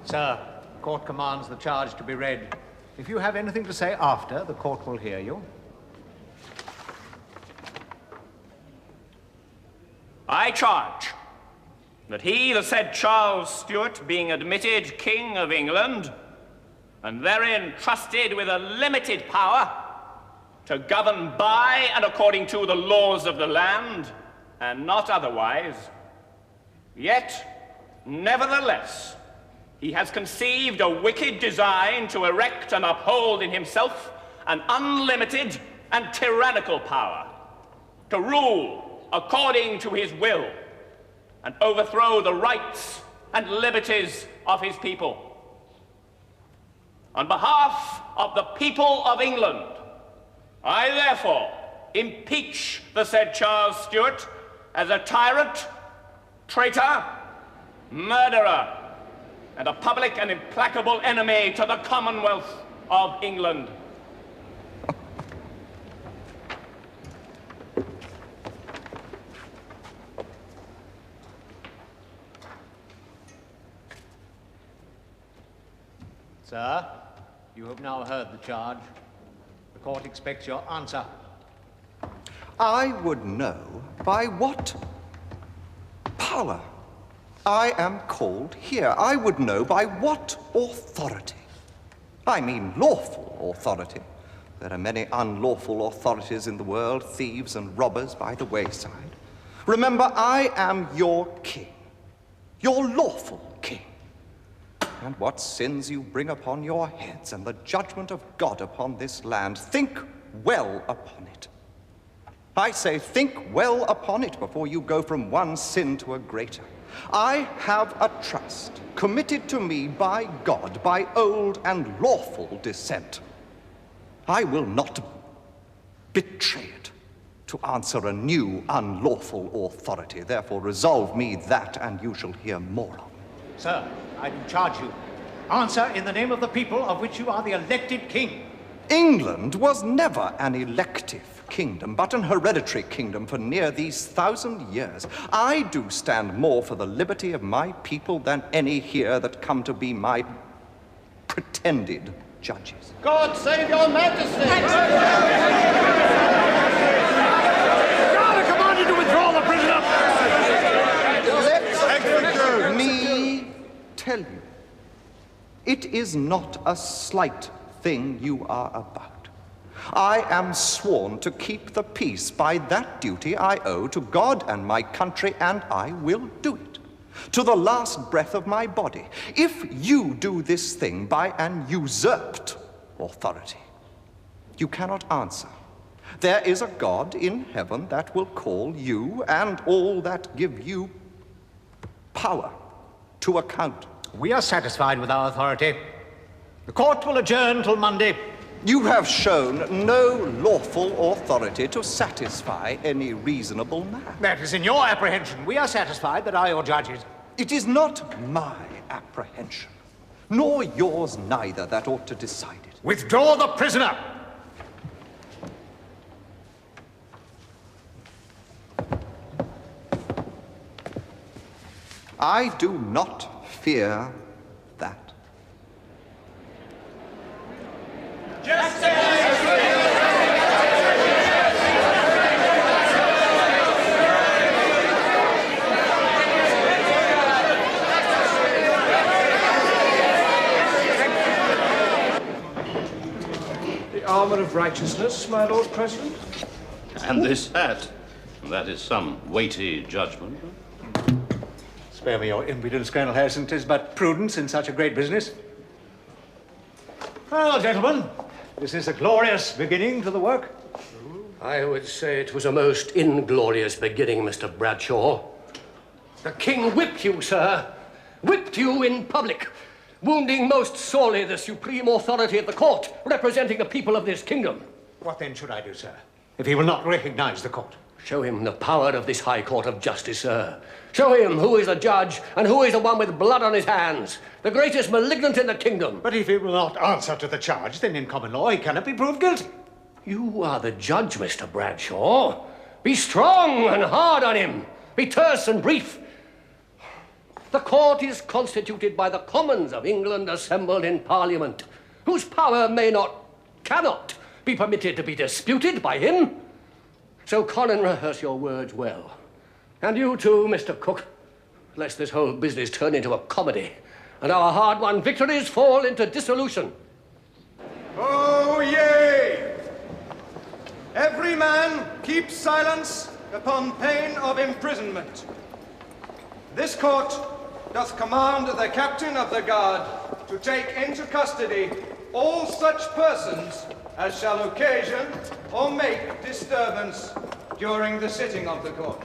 Sir, the court commands the charge to be read. If you have anything to say after, the court will hear you. I charge that he, the said Charles Stuart, being admitted King of England, and therein trusted with a limited power to govern by and according to the laws of the land, and not otherwise, yet, nevertheless, he has conceived a wicked design to erect and uphold in himself an unlimited and tyrannical power, to rule according to his will, and overthrow the rights and liberties of his people. On behalf of the people of England, I therefore impeach the said Charles Stuart as a tyrant, traitor, murderer, and a public and implacable enemy to the Commonwealth of England. Sir, you have now heard the charge. The court expects your answer. I would know by what power I am called here. I would know by what authority. I mean lawful authority. There are many unlawful authorities in the world, thieves and robbers by the wayside. Remember, I am your king, your lawful king. And what sins you bring upon your heads, and the judgment of God upon this land, think well upon it. I say, think well upon it before you go from one sin to a greater. I have a trust committed to me by God, by old and lawful descent. I will not betray it to answer a new unlawful authority. Therefore resolve me that, and you shall hear more of. Sir, I do charge you. Answer in the name of the people of which you are the elected king. England was never an elective kingdom, but an hereditary kingdom for near these 1,000 years. I do stand more for the liberty of my people than any here that come to be my pretended judges. God save your majesty! God, I command you to withdraw the prisoner! Let me tell you, it is not a slight thing you are about. I am sworn to keep the peace by that duty I owe to God and my country, and I will do it, to the last breath of my body. If you do this thing by an usurped authority, you cannot answer. There is a God in heaven that will call you and all that give you power to account. We are satisfied with our authority. The court will adjourn till Monday. You have shown no lawful authority to satisfy any reasonable man. That is in your apprehension. We are satisfied that are your judges. It is not my apprehension, nor yours neither, that ought to decide it. Withdraw the prisoner! I do not fear that. The armor of righteousness, my Lord President. And this hat. That is some weighty judgment. Spare me your impudence, Colonel Harrison. 'Tis but prudence in such a great business. Well, gentlemen, this is a glorious beginning to the work. I would say it was a most inglorious beginning, Mr. Bradshaw. The king whipped you, sir. Whipped you in public, wounding most sorely the supreme authority of the court, representing the people of this kingdom. What then should I do, sir, if he will not recognize the court? Show him the power of this high court of justice, sir. Show him who is the judge and who is the one with blood on his hands, the greatest malignant in the kingdom. But if he will not answer to the charge, then in common law he cannot be proved guilty. You are the judge, Mr. Bradshaw. Be strong and hard on him. Be terse and brief. The court is constituted by the Commons of England assembled in Parliament, whose power cannot be permitted to be disputed by him. So Colin, rehearse your words well. And you too, Mr. Cook, lest this whole business turn into a comedy and our hard-won victories fall into dissolution. Oh, yea! Every man keep silence upon pain of imprisonment. This court doth command the captain of the guard to take into custody all such persons as shall occasion or make disturbance during the sitting of the court.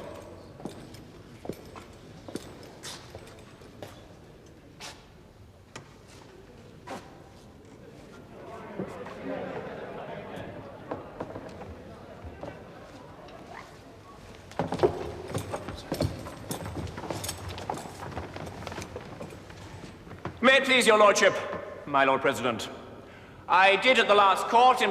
May it please your lordship, my Lord President. I did at the last court in